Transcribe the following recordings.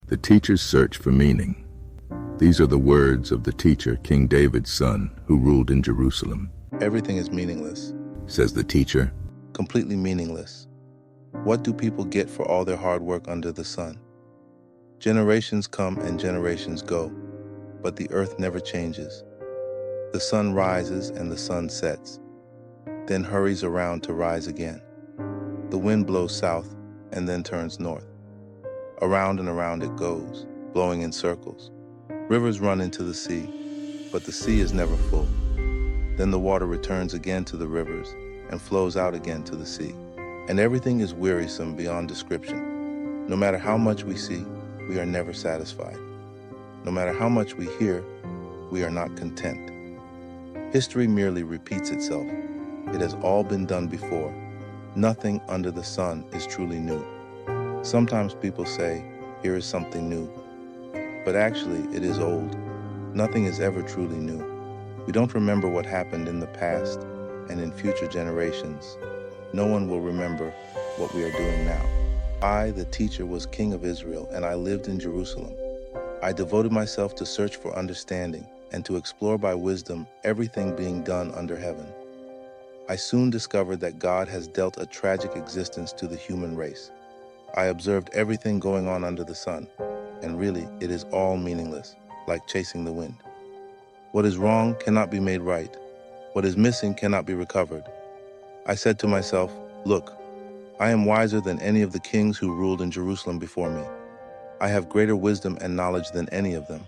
The teacher's search for meaning. These are the words of the teacher, King David's son, who ruled in Jerusalem. Everything is meaningless, Says the teacher. completely meaningless. What do people get for all their hard work under the sun? Generations come and generations go, but the earth never changes. The sun rises and the sun sets, then hurries around to rise again. The wind blows south and then turns north. Around and around it goes, blowing in circles. Rivers run into the sea, but the sea is never full. Then the water returns again to the rivers and flows out again to the sea. And everything is wearisome beyond description. No matter how much we see, we are never satisfied. No matter how much we hear, we are not content. History merely repeats itself. It has all been done before. Nothing under the sun is truly new. Sometimes people say, here is something new. But actually, it is old. Nothing is ever truly new. We don't remember what happened in the past, and in future generations, no one will remember what we are doing now. I, the teacher, was king of Israel, and I lived in Jerusalem. I devoted myself to search for understanding and to explore by wisdom everything being done under heaven. I soon discovered that God has dealt a tragic existence to the human race. I observed everything going on under the sun, and really it is all meaningless, like chasing the wind. What is wrong cannot be made right. What is missing cannot be recovered. I said to myself, look, I am wiser than any of the kings who ruled in Jerusalem before me. I have greater wisdom and knowledge than any of them.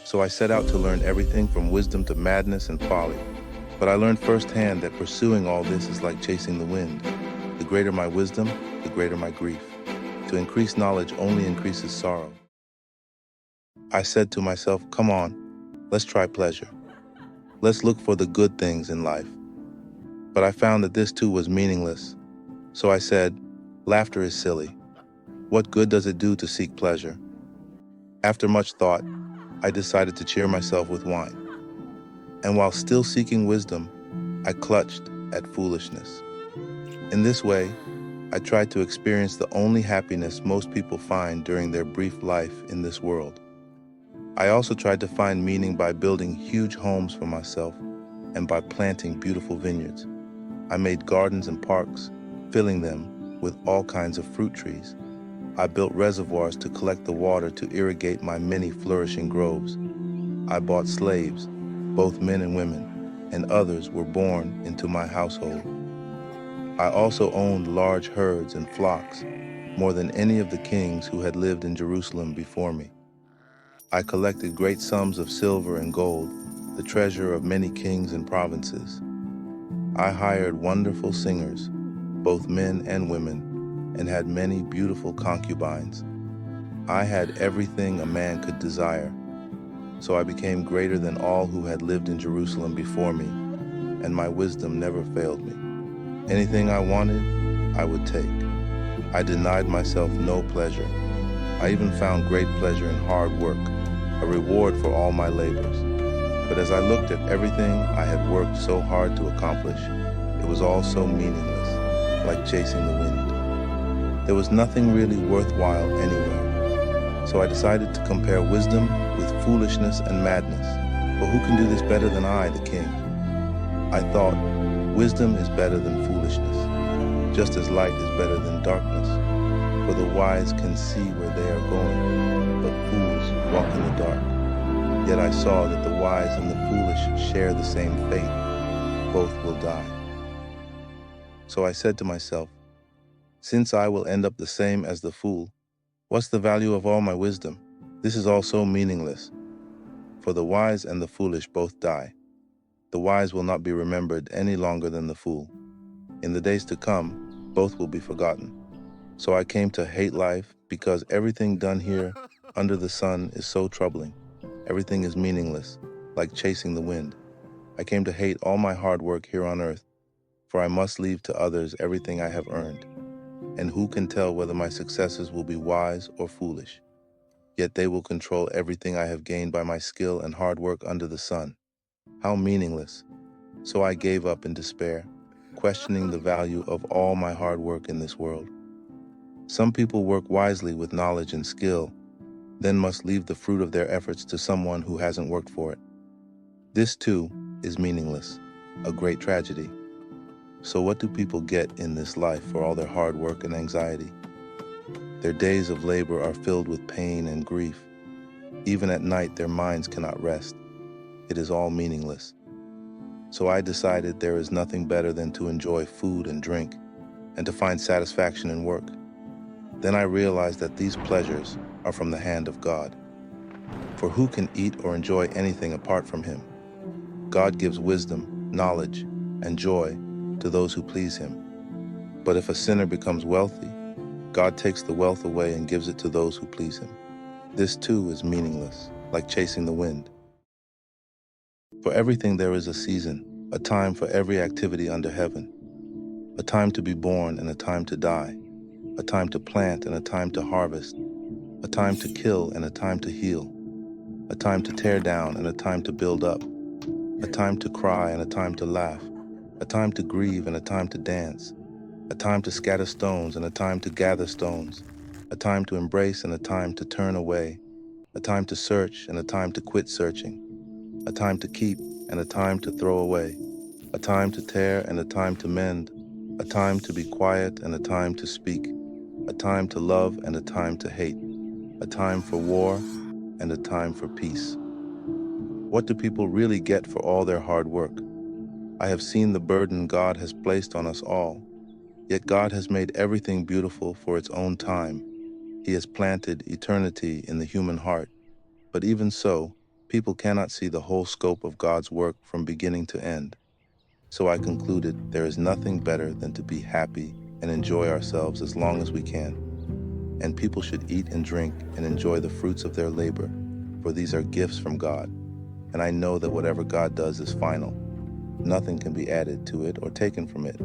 So I set out to learn everything from wisdom to madness and folly. But I learned firsthand that pursuing all this is like chasing the wind. The greater my wisdom, the greater my grief. To increase knowledge only increases sorrow. I said to myself, come on, let's try pleasure. Let's look for the good things in life. But I found that this too was meaningless. So I said, laughter is silly. What good does it do to seek pleasure? After much thought, I decided to cheer myself with wine. And while still seeking wisdom, I clutched at foolishness. In this way, I tried to experience the only happiness most people find during their brief life in this world. I also tried to find meaning by building huge homes for myself and by planting beautiful vineyards. I made gardens and parks, filling them with all kinds of fruit trees. I built reservoirs to collect the water to irrigate my many flourishing groves. I bought slaves, both men and women, and others were born into my household. I also owned large herds and flocks, more than any of the kings who had lived in Jerusalem before me. I collected great sums of silver and gold, the treasure of many kings and provinces. I hired wonderful singers, both men and women, and had many beautiful concubines. I had everything a man could desire, so I became greater than all who had lived in Jerusalem before me, and my wisdom never failed me. Anything I wanted, I would take. I denied myself no pleasure. I even found great pleasure in hard work, a reward for all my labors. But as I looked at everything I had worked so hard to accomplish, it was all so meaningless, like chasing the wind. There was nothing really worthwhile anywhere. So I decided to compare wisdom with foolishness and madness. But who can do this better than I, the king? I thought, wisdom is better than foolishness, just as light is better than darkness. For the wise can see where they are going, but fools walk in the dark. Yet I saw that the wise and the foolish share the same fate. Both will die. So I said to myself, since I will end up the same as the fool, what's the value of all my wisdom? This is all so meaningless. For the wise and the foolish both die. The wise will not be remembered any longer than the fool. In the days to come, both will be forgotten. So I came to hate life because everything done here under the sun is so troubling. Everything is meaningless, like chasing the wind. I came to hate all my hard work here on earth, for I must leave to others everything I have earned. And who can tell whether my successors will be wise or foolish? Yet they will control everything I have gained by my skill and hard work under the sun. How meaningless. So I gave up in despair, questioning the value of all my hard work in this world. Some people work wisely with knowledge and skill, then must leave the fruit of their efforts to someone who hasn't worked for it. This, too, is meaningless, a great tragedy. So what do people get in this life for all their hard work and anxiety? Their days of labor are filled with pain and grief. Even at night, their minds cannot rest. It is all meaningless. So I decided there is nothing better than to enjoy food and drink, and to find satisfaction in work. Then I realized that these pleasures are from the hand of God. For who can eat or enjoy anything apart from Him? God gives wisdom, knowledge, and joy to those who please Him. But if a sinner becomes wealthy, God takes the wealth away and gives it to those who please Him. This too is meaningless, like chasing the wind. For everything there is a season, a time for every activity under heaven, a time to be born and a time to die, a time to plant and a time to harvest, a time to kill and a time to heal, a time to tear down and a time to build up, a time to cry and a time to laugh, a time to grieve and a time to dance, a time to scatter stones and a time to gather stones, a time to embrace and a time to turn away, a time to search and a time to quit searching, a time to keep and a time to throw away, a time to tear and a time to mend, a time to be quiet and a time to speak, a time to love and a time to hate, a time for war and a time for peace. What do people really get for all their hard work? I have seen the burden God has placed on us all. Yet God has made everything beautiful for its own time. He has planted eternity in the human heart. But even so, people cannot see the whole scope of God's work from beginning to end. So I concluded there is nothing better than to be happy and enjoy ourselves as long as we can. And people should eat and drink and enjoy the fruits of their labor, for these are gifts from God. And I know that whatever God does is final. Nothing can be added to it or taken from it.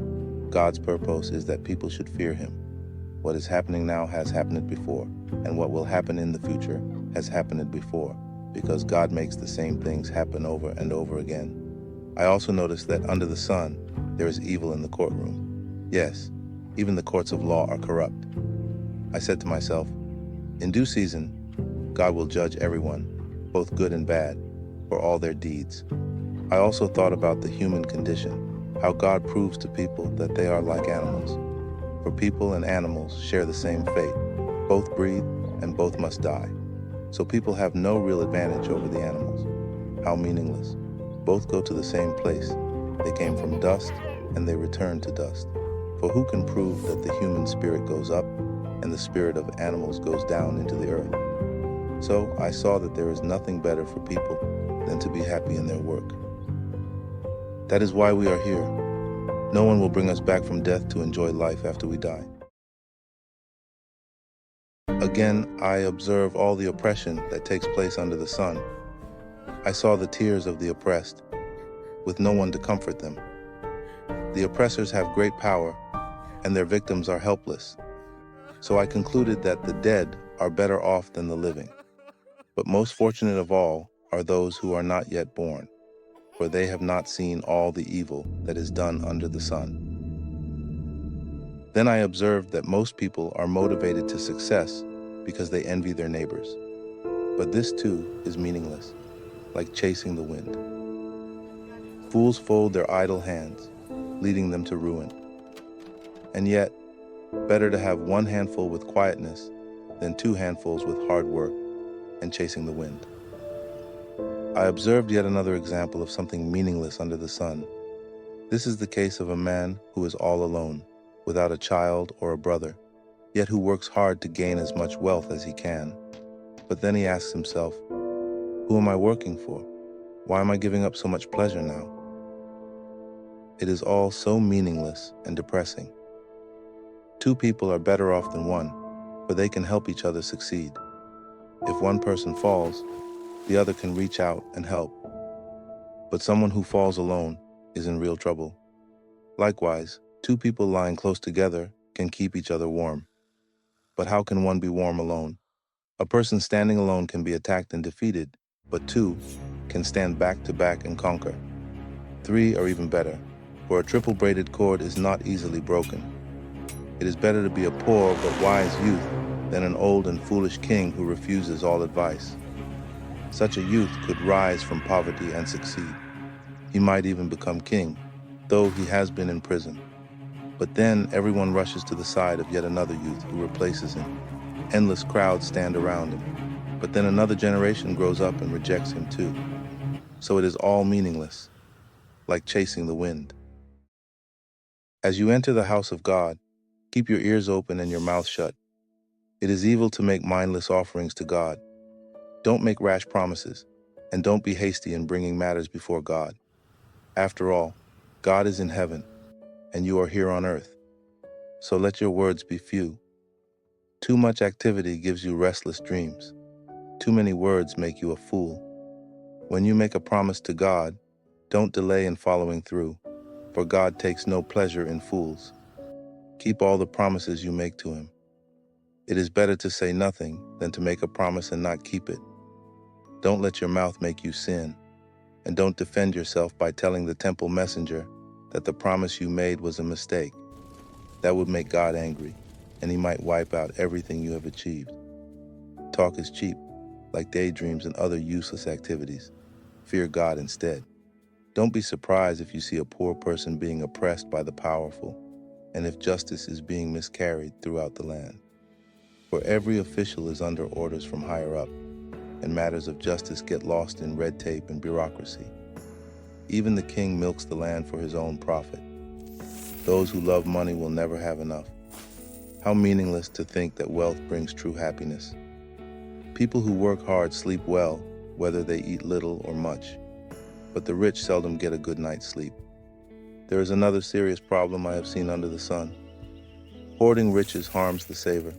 God's purpose is that people should fear Him. What is happening now has happened before, and what will happen in the future has happened before, because God makes the same things happen over and over again. I also noticed that under the sun, there is evil in the courtroom. Yes, even the courts of law are corrupt. I said to myself, in due season, God will judge everyone, both good and bad, for all their deeds. I also thought about the human condition, how God proves to people that they are like animals. For people and animals share the same fate. Both breathe and both must die. So people have no real advantage over the animals. How meaningless. Both go to the same place. They came from dust and they return to dust. For who can prove that the human spirit goes up and the spirit of animals goes down into the earth? So I saw that there is nothing better for people than to be happy in their work. That is why we are here. No one will bring us back from death to enjoy life after we die. Again, I observe all the oppression that takes place under the sun. I saw the tears of the oppressed, with no one to comfort them. The oppressors have great power, and their victims are helpless. So I concluded that the dead are better off than the living. But most fortunate of all are those who are not yet born, for they have not seen all the evil that is done under the sun. Then I observed that most people are motivated to success because they envy their neighbors. But this too is meaningless, like chasing the wind. Fools fold their idle hands, leading them to ruin. And yet, better to have one handful with quietness than two handfuls with hard work and chasing the wind. I observed yet another example of something meaningless under the sun. This is the case of a man who is all alone, without a child or a brother, yet who works hard to gain as much wealth as he can. But then he asks himself, who am I working for? Why am I giving up so much pleasure now? It is all so meaningless and depressing. Two people are better off than one, for they can help each other succeed. If one person falls, the other can reach out and help. But someone who falls alone is in real trouble. Likewise, two people lying close together can keep each other warm. But how can one be warm alone? A person standing alone can be attacked and defeated, but two can stand back to back and conquer. Three are even better, for a triple braided cord is not easily broken. It is better to be a poor but wise youth than an old and foolish king who refuses all advice. Such a youth could rise from poverty and succeed. He might even become king, though he has been in prison. But then everyone rushes to the side of yet another youth who replaces him. Endless crowds stand around him. But then another generation grows up and rejects him too. So it is all meaningless, like chasing the wind. As you enter the house of God, keep your ears open and your mouth shut. It is evil to make mindless offerings to God. Don't make rash promises, and don't be hasty in bringing matters before God. After all, God is in heaven, and you are here on earth. So let your words be few. Too much activity gives you restless dreams. Too many words make you a fool. When you make a promise to God, don't delay in following through, for God takes no pleasure in fools. Keep all the promises you make to Him. It is better to say nothing than to make a promise and not keep it. Don't let your mouth make you sin, and don't defend yourself by telling the temple messenger that the promise you made was a mistake. That would make God angry, and He might wipe out everything you have achieved. Talk is cheap, like daydreams and other useless activities. Fear God instead. Don't be surprised if you see a poor person being oppressed by the powerful, and if justice is being miscarried throughout the land. For every official is under orders from higher up, and matters of justice get lost in red tape and bureaucracy. Even the king milks the land for his own profit. Those who love money will never have enough. How meaningless to think that wealth brings true happiness. People who work hard sleep well, whether they eat little or much. But the rich seldom get a good night's sleep. There is another serious problem I have seen under the sun. Hoarding riches harms the saver.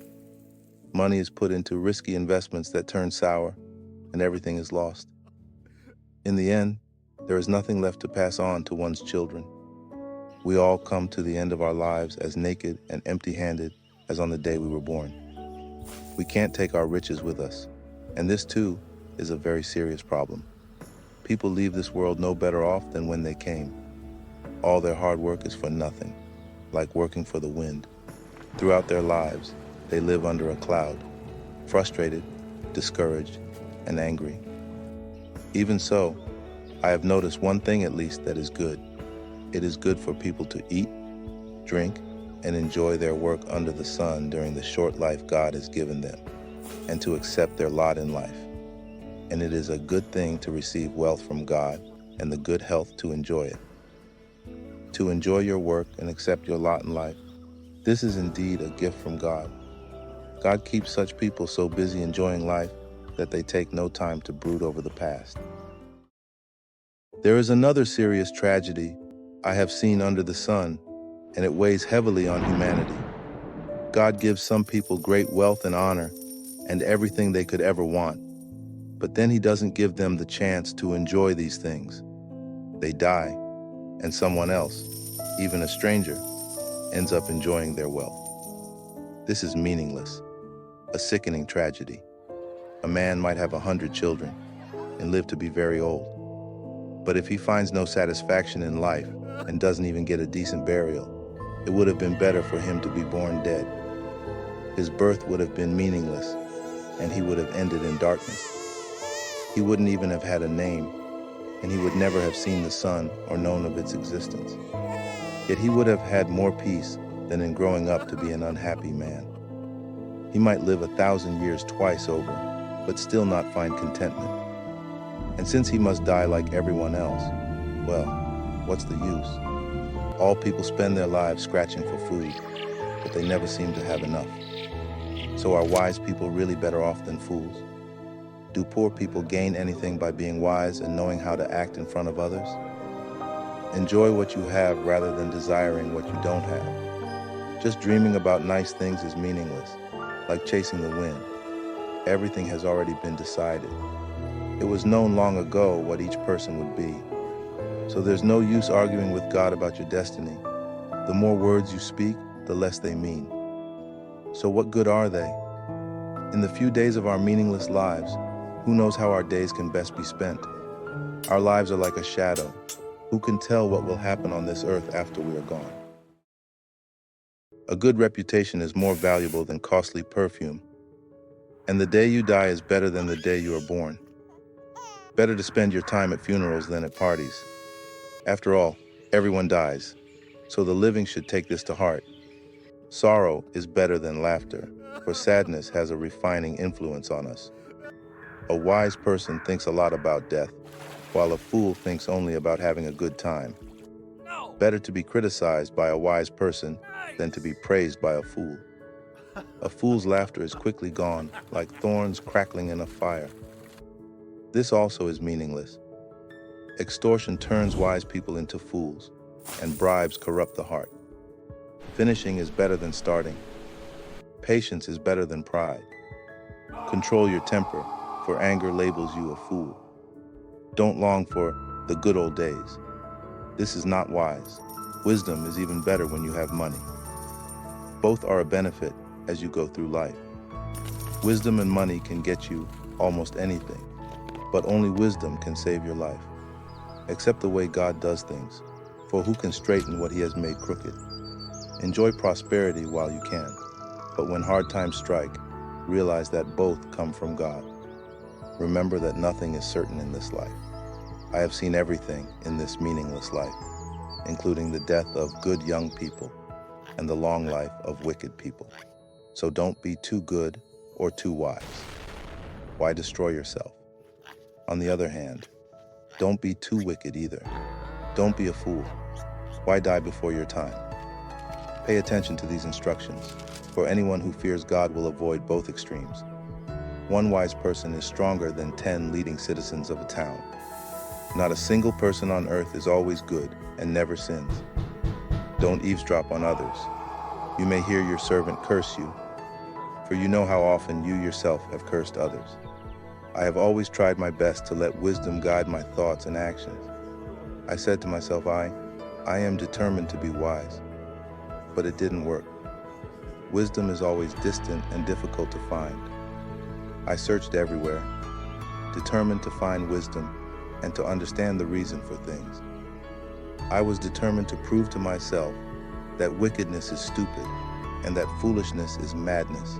Money is put into risky investments that turn sour, and everything is lost. In the end, there is nothing left to pass on to one's children. We all come to the end of our lives as naked and empty-handed as on the day we were born. We can't take our riches with us, and this too is a very serious problem. People leave this world no better off than when they came. All their hard work is for nothing, like working for the wind. Throughout their lives, they live under a cloud, frustrated, discouraged, and angry. Even so, I have noticed one thing at least that is good. It is good for people to eat, drink, and enjoy their work under the sun during the short life God has given them, and to accept their lot in life. And it is a good thing to receive wealth from God and the good health to enjoy it. To enjoy your work and accept your lot in life, this is indeed a gift from God. God keeps such people so busy enjoying life that they take no time to brood over the past. There is another serious tragedy I have seen under the sun, and it weighs heavily on humanity. God gives some people great wealth and honor and everything they could ever want, but then He doesn't give them the chance to enjoy these things. They die, and someone else, even a stranger, ends up enjoying their wealth. This is meaningless, a sickening tragedy. A man might have 100 children and live to be very old. But if he finds no satisfaction in life and doesn't even get a decent burial, it would have been better for him to be born dead. His birth would have been meaningless, and he would have ended in darkness. He wouldn't even have had a name, and he would never have seen the sun or known of its existence. Yet he would have had more peace than in growing up to be an unhappy man. He might live 1,000 years twice over, but still not find contentment. And since he must die like everyone else, well, what's the use? All people spend their lives scratching for food, but they never seem to have enough. So are wise people really better off than fools? Do poor people gain anything by being wise and knowing how to act in front of others? Enjoy what you have rather than desiring what you don't have. Just dreaming about nice things is meaningless, like chasing the wind. Everything has already been decided. It was known long ago what each person would be. So there's no use arguing with God about your destiny. The more words you speak, the less they mean. So what good are they? In the few days of our meaningless lives, who knows how our days can best be spent? Our lives are like a shadow. Who can tell what will happen on this earth after we are gone? A good reputation is more valuable than costly perfume, And the day you die is better than the day you are born. Better to spend your time at funerals than at parties. After all, everyone dies, so the living should take this to heart. Sorrow is better than laughter, for sadness has a refining influence on us. A wise person thinks a lot about death, while a fool thinks only about having a good time. Better to be criticized by a wise person than to be praised by a fool. A fool's laughter is quickly gone, like thorns crackling in a fire. This also is meaningless. Extortion turns wise people into fools, and bribes corrupt the heart. Finishing is better than starting. Patience is better than pride. Control your temper, for anger labels you a fool. Don't long for the good old days. This is not wise. Wisdom is even better when you have money. Both are a benefit as you go through life. Wisdom and money can get you almost anything, but only wisdom can save your life. Accept the way God does things, for who can straighten what he has made crooked? Enjoy prosperity while you can, but when hard times strike, realize that both come from God. Remember that nothing is certain in this life. I have seen everything in this meaningless life, including the death of good young people and the long life of wicked people. So don't be too good or too wise. Why destroy yourself? On the other hand, don't be too wicked either. Don't be a fool. Why die before your time? Pay attention to these instructions, for anyone who fears God will avoid both extremes. One wise person is stronger than 10 leading citizens of a town. Not a single person on earth is always good and never sins. Don't eavesdrop on others. You may hear your servant curse you, for you know how often you yourself have cursed others. I have always tried my best to let wisdom guide my thoughts and actions. I said to myself, I am determined to be wise. But it didn't work. Wisdom is always distant and difficult to find. I searched everywhere, determined to find wisdom and to understand the reason for things. I was determined to prove to myself that wickedness is stupid and that foolishness is madness.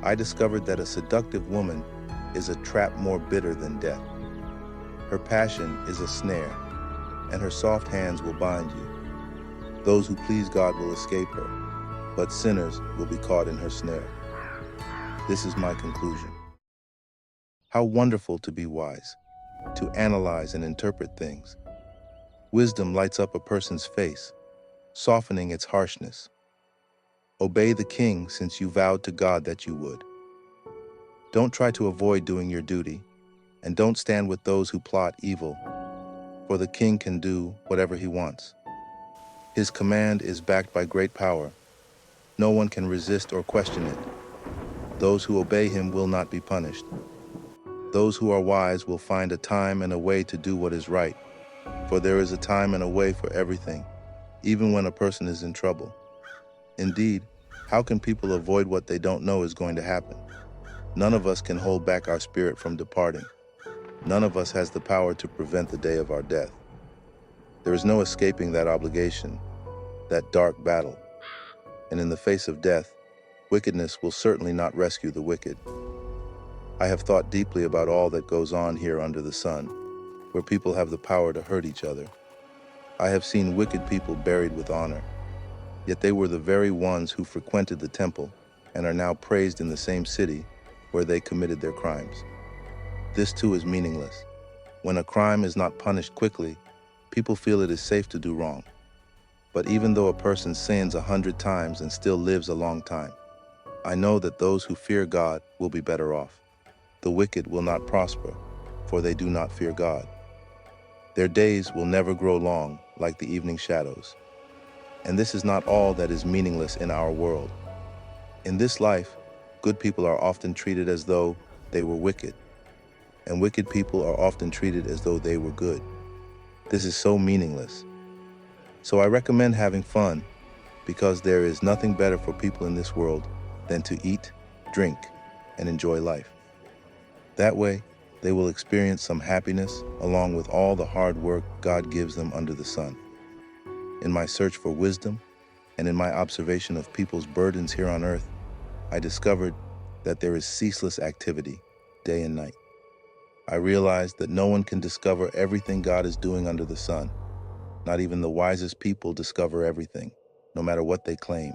I discovered that a seductive woman is a trap more bitter than death. Her passion is a snare, and her soft hands will bind you. Those who please God will escape her, but sinners will be caught in her snare. This is my conclusion. How wonderful to be wise, to analyze and interpret things. Wisdom lights up a person's face, softening its harshness. Obey the king since you vowed to God that you would. Don't try to avoid doing your duty, and don't stand with those who plot evil, for the king can do whatever he wants. His command is backed by great power. No one can resist or question it. Those who obey him will not be punished. Those who are wise will find a time and a way to do what is right, for there is a time and a way for everything, even when a person is in trouble. Indeed, how can people avoid what they don't know is going to happen? None of us can hold back our spirit from departing. None of us has the power to prevent the day of our death. There is no escaping that obligation, that dark battle. And in the face of death, wickedness will certainly not rescue the wicked. I have thought deeply about all that goes on here under the sun, where people have the power to hurt each other. I have seen wicked people buried with honor, yet they were the very ones who frequented the temple and are now praised in the same city where they committed their crimes. This too is meaningless. When a crime is not punished quickly, people feel it is safe to do wrong. But even though a person sins 100 times and still lives a long time, I know that those who fear God will be better off. The wicked will not prosper, for they do not fear God. Their days will never grow long like the evening shadows. And this is not all that is meaningless in our world. In this life, good people are often treated as though they were wicked, and wicked people are often treated as though they were good. This is so meaningless. So I recommend having fun, because there is nothing better for people in this world than to eat, drink, and enjoy life. That way, they will experience some happiness along with all the hard work God gives them under the sun. In my search for wisdom, and in my observation of people's burdens here on earth, I discovered that there is ceaseless activity, day and night. I realized that no one can discover everything God is doing under the sun. Not even the wisest people discover everything, no matter what they claim.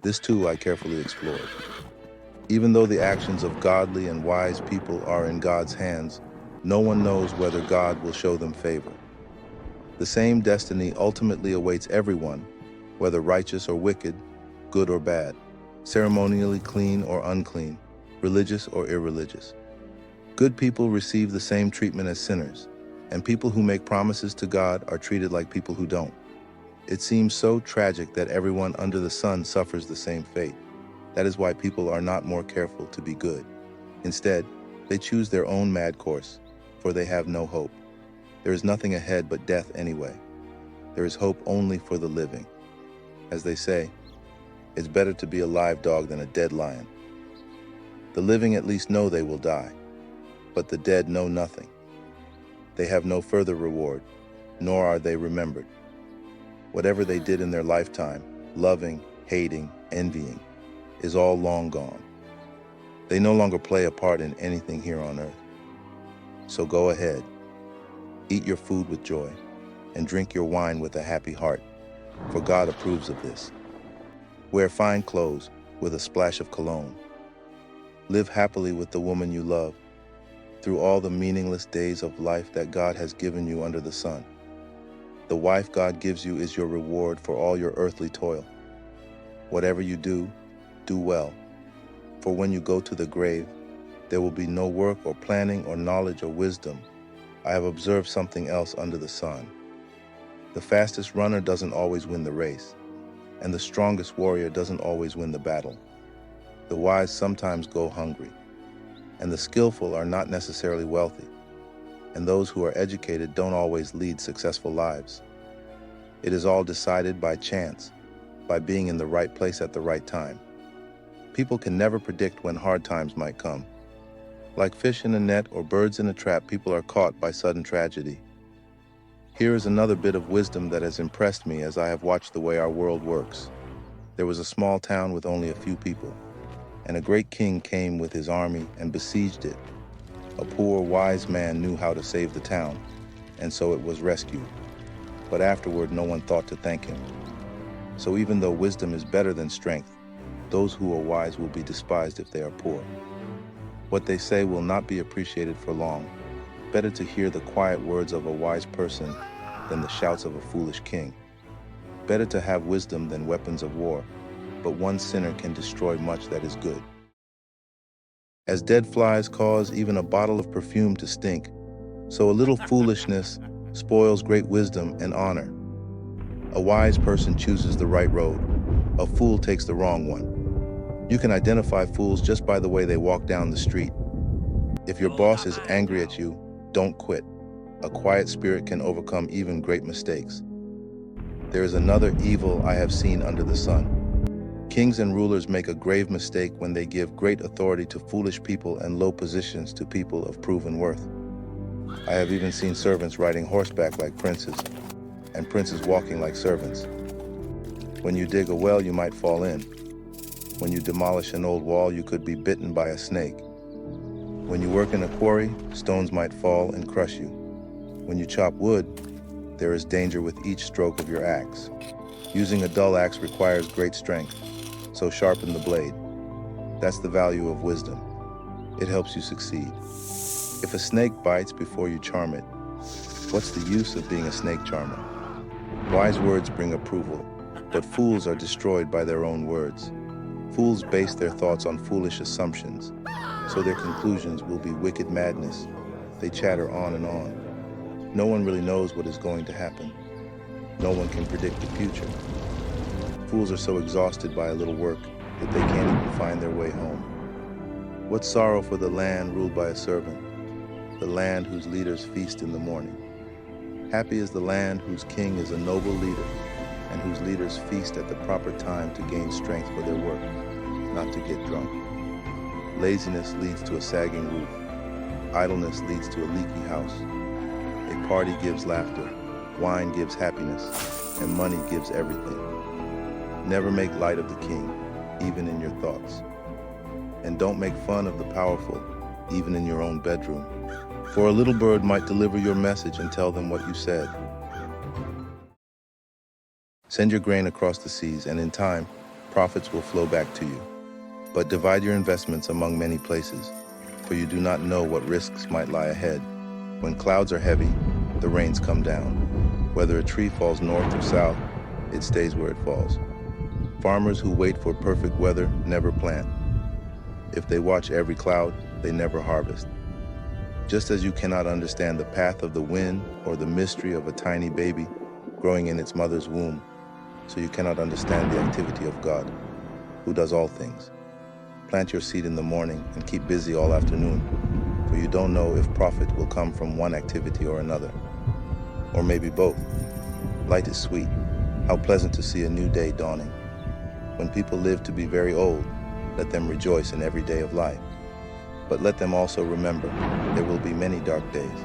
This too I carefully explored. Even though the actions of godly and wise people are in God's hands, no one knows whether God will show them favor. The same destiny ultimately awaits everyone, whether righteous or wicked, good or bad, ceremonially clean or unclean, religious or irreligious. Good people receive the same treatment as sinners, and people who make promises to God are treated like people who don't. It seems so tragic that everyone under the sun suffers the same fate. That is why people are not more careful to be good. Instead, they choose their own mad course, for they have no hope. There is nothing ahead but death anyway. There is hope only for the living. As they say, it's better to be a live dog than a dead lion. The living at least know they will die, but the dead know nothing. They have no further reward, nor are they remembered. Whatever they did in their lifetime, loving, hating, envying, is all long gone. They no longer play a part in anything here on earth. So go ahead, eat your food with joy, and drink your wine with a happy heart, for God approves of this. Wear fine clothes with a splash of cologne. Live happily with the woman you love through all the meaningless days of life that God has given you under the sun. The wife God gives you is your reward for all your earthly toil. Whatever you do, do well, for when you go to the grave, there will be no work or planning or knowledge or wisdom. I have observed something else under the sun. The fastest runner doesn't always win the race, and the strongest warrior doesn't always win the battle. The wise sometimes go hungry, and the skillful are not necessarily wealthy, and those who are educated don't always lead successful lives. It is all decided by chance, by being in the right place at the right time. People can never predict when hard times might come. Like fish in a net or birds in a trap, people are caught by sudden tragedy. Here is another bit of wisdom that has impressed me as I have watched the way our world works. There was a small town with only a few people, and a great king came with his army and besieged it. A poor, wise man knew how to save the town, and so it was rescued. But afterward, no one thought to thank him. So even though wisdom is better than strength, those who are wise will be despised if they are poor. What they say will not be appreciated for long. Better to hear the quiet words of a wise person than the shouts of a foolish king. Better to have wisdom than weapons of war, but one sinner can destroy much that is good. As dead flies cause even a bottle of perfume to stink, so a little foolishness spoils great wisdom and honor. A wise person chooses the right road. A fool takes the wrong one. You can identify fools just by the way they walk down the street. If your boss is angry at you, don't quit. A quiet spirit can overcome even great mistakes. There is another evil I have seen under the sun. Kings and rulers make a grave mistake when they give great authority to foolish people and low positions to people of proven worth. I have even seen servants riding horseback like princes, and princes walking like servants. When you dig a well, you might fall in. When you demolish an old wall, you could be bitten by a snake. When you work in a quarry, stones might fall and crush you. When you chop wood, there is danger with each stroke of your axe. Using a dull axe requires great strength, so sharpen the blade. That's the value of wisdom. It helps you succeed. If a snake bites before you charm it, what's the use of being a snake charmer? Wise words bring approval, but fools are destroyed by their own words. Fools base their thoughts on foolish assumptions, so their conclusions will be wicked madness. They chatter on and on. No one really knows what is going to happen. No one can predict the future. Fools are so exhausted by a little work that they can't even find their way home. What sorrow for the land ruled by a servant, the land whose leaders feast in the morning. Happy is the land whose king is a noble leader, and whose leaders feast at the proper time to gain strength for their work, not to get drunk. Laziness leads to a sagging roof. Idleness leads to a leaky house. A party gives laughter, wine gives happiness, and money gives everything. Never make light of the king, even in your thoughts. And don't make fun of the powerful, even in your own bedroom. For a little bird might deliver your message and tell them what you said. Send your grain across the seas, and in time, profits will flow back to you. But divide your investments among many places, for you do not know what risks might lie ahead. When clouds are heavy, the rains come down. Whether a tree falls north or south, it stays where it falls. Farmers who wait for perfect weather never plant. If they watch every cloud, they never harvest. Just as you cannot understand the path of the wind or the mystery of a tiny baby growing in its mother's womb, so you cannot understand the activity of God, who does all things. Plant your seed in the morning and keep busy all afternoon, for you don't know if profit will come from one activity or another, or maybe both. Light is sweet. How pleasant to see a new day dawning. When people live to be very old, let them rejoice in every day of life. But let them also remember, there will be many dark days.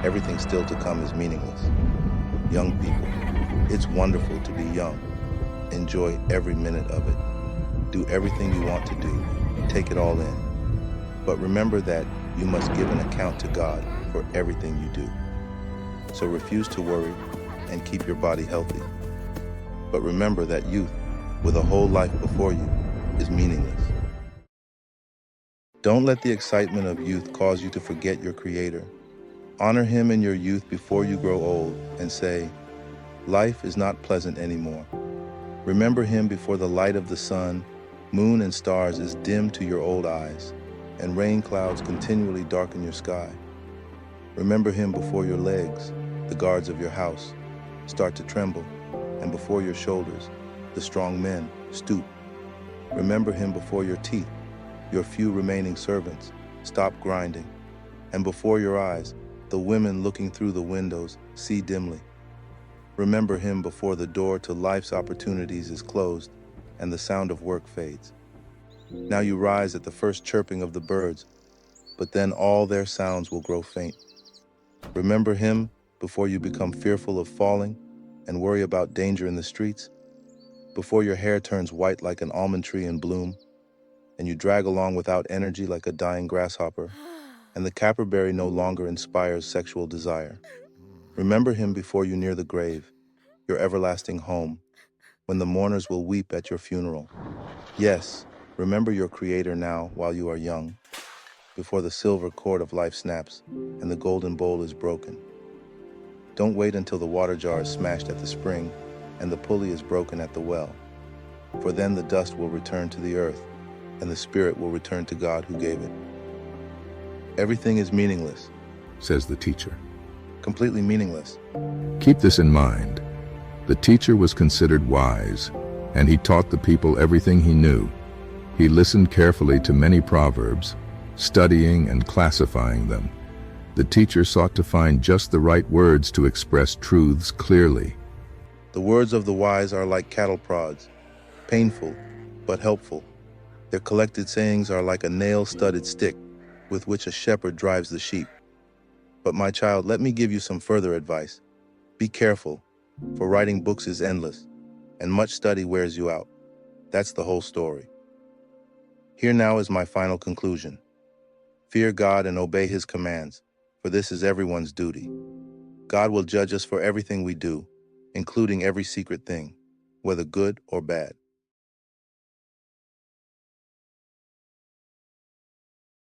Everything still to come is meaningless. Young people, it's wonderful to be young. Enjoy every minute of it. Do everything you want to do. Take it all in. But remember that you must give an account to God for everything you do. So refuse to worry and keep your body healthy. But remember that youth, with a whole life before you, is meaningless. Don't let the excitement of youth cause you to forget your Creator. Honor Him in your youth before you grow old and say, life is not pleasant anymore. Remember Him before the light of the sun, moon, and stars is dim to your old eyes, and rain clouds continually darken your sky. Remember Him before your legs, the guards of your house, start to tremble, and before your shoulders, the strong men stoop. Remember Him before your teeth, your few remaining servants, stop grinding, and before your eyes, the women looking through the windows see dimly. Remember Him before the door to life's opportunities is closed and the sound of work fades. Now you rise at the first chirping of the birds, but then all their sounds will grow faint. Remember Him before you become fearful of falling and worry about danger in the streets, before your hair turns white like an almond tree in bloom, and you drag along without energy like a dying grasshopper, and the caperberry no longer inspires sexual desire. Remember Him before you near the grave, your everlasting home, when the mourners will weep at your funeral. Yes, remember your Creator now while you are young, before the silver cord of life snaps and the golden bowl is broken. Don't wait until the water jar is smashed at the spring and the pulley is broken at the well, for then the dust will return to the earth and the spirit will return to God who gave it. Everything is meaningless, says the teacher. Completely meaningless. Keep this in mind. The teacher was considered wise, and he taught the people everything he knew. He listened carefully to many proverbs, studying and classifying them. The teacher sought to find just the right words to express truths clearly. The words of the wise are like cattle prods, painful but helpful. Their collected sayings are like a nail-studded stick with which a shepherd drives the sheep. But my child, let me give you some further advice. Be careful, for writing books is endless, and much study wears you out. That's the whole story. Here now is my final conclusion. Fear God and obey His commands, for this is everyone's duty. God will judge us for everything we do, including every secret thing, whether good or bad.